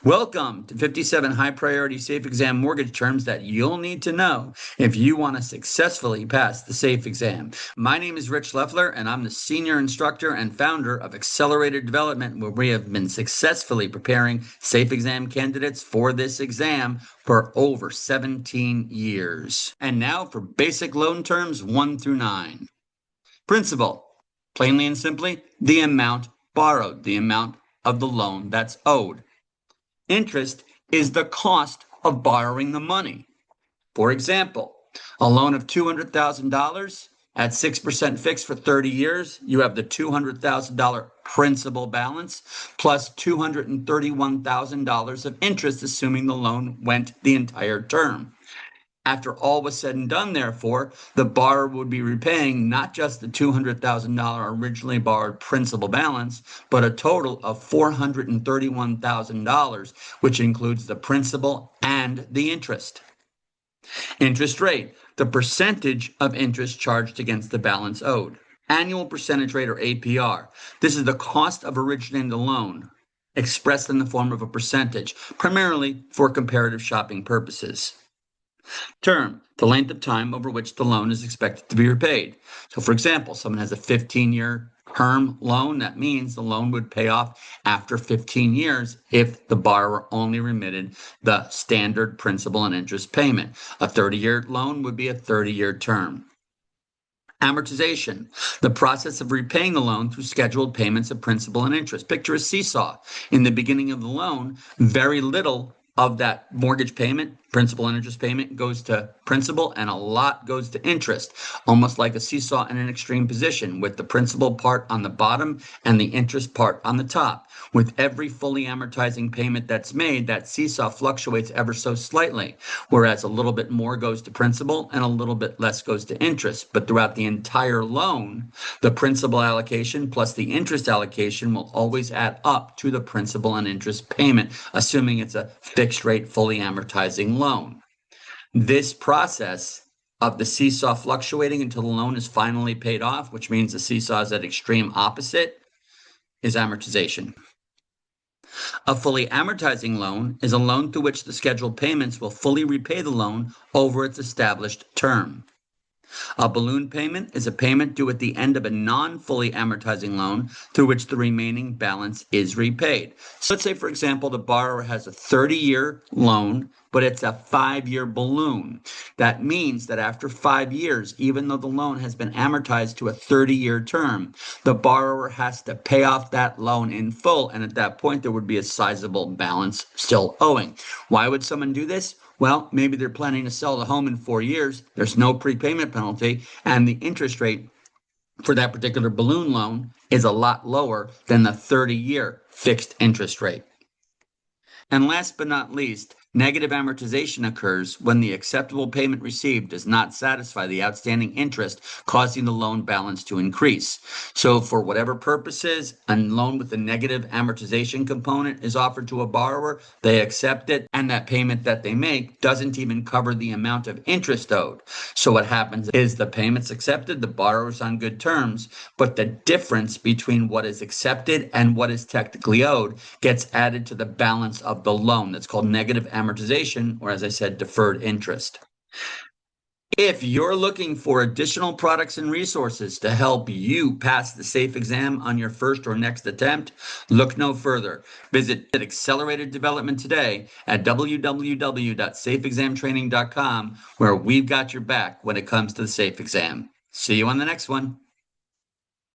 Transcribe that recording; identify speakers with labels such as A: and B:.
A: Welcome to 57 high priority safe exam mortgage terms that you'll need to know if you want to successfully pass the safe exam. My name is Rich Leffler, and I'm the senior instructor and founder of Accelerated Development, where we have been successfully preparing safe exam candidates for this exam for over 17 years. And now for basic loan terms 1 through 9. Principal, plainly and simply, the amount borrowed, the amount of the loan that's owed. Interest is the cost of borrowing the money. For example, a loan of $200,000 at 6% fixed for 30 years, you have the $200,000 principal balance plus $231,000 of interest, assuming the loan went the entire term. After all was said and done, therefore, the borrower would be repaying not just the $200,000 originally borrowed principal balance, but a total of $431,000, which includes the principal and the interest. Interest rate, the percentage of interest charged against the balance owed. Annual percentage rate, or APR. This is the cost of originating the loan, expressed in the form of a percentage, primarily for comparative shopping purposes. Term, the length of time over which the loan is expected to be repaid. So, for example, someone has a 15-year term loan. That means the loan would pay off after 15 years if the borrower only remitted the standard principal and interest payment. A 30-year loan would be a 30-year term. Amortization, the process of repaying the loan through scheduled payments of principal and interest. Picture a seesaw. In the beginning of the loan, very little of that mortgage payment, principal and interest payment, goes to principal, and a lot goes to interest, almost like a seesaw in an extreme position, with the principal part on the bottom and the interest part on the top. With every fully amortizing payment that's made, that seesaw fluctuates ever so slightly, whereas a little bit more goes to principal and a little bit less goes to interest. But throughout the entire loan, the principal allocation plus the interest allocation will always add up to the principal and interest payment, assuming it's a fixed rate, fully amortizing loan. This process of the seesaw fluctuating until the loan is finally paid off, which means the seesaw is at extreme opposite, is amortization. A fully amortizing loan is a loan through which the scheduled payments will fully repay the loan over its established term. A balloon payment is a payment due at the end of a non-fully amortizing loan through which the remaining balance is repaid. So let's say, for example, the borrower has a 30-year loan, but it's a 5-year balloon. That means that after 5 years, even though the loan has been amortized to a 30-year term, the borrower has to pay off that loan in full, and at that point, there would be a sizable balance still owing. Why would someone do this? Well, maybe they're planning to sell the home in 4 years. There's no prepayment penalty, and the interest rate for that particular balloon loan is a lot lower than the 30-year fixed interest rate. And last but not least, negative amortization occurs when the acceptable payment received does not satisfy the outstanding interest, causing the loan balance to increase. So for whatever purposes, a loan with a negative amortization component is offered to a borrower, they accept it, and that payment that they make doesn't even cover the amount of interest owed. So what happens is the payment's accepted, the borrower's on good terms, but the difference between what is accepted and what is technically owed gets added to the balance of the loan. That's called negative amortization, or as I said, deferred interest. If you're looking for additional products and resources to help you pass the safe exam on your first or next attempt, look no further. Visit Accelerated Development today at www.safeexamtraining.com, where we've got your back when it comes to the safe exam. See you on the next one.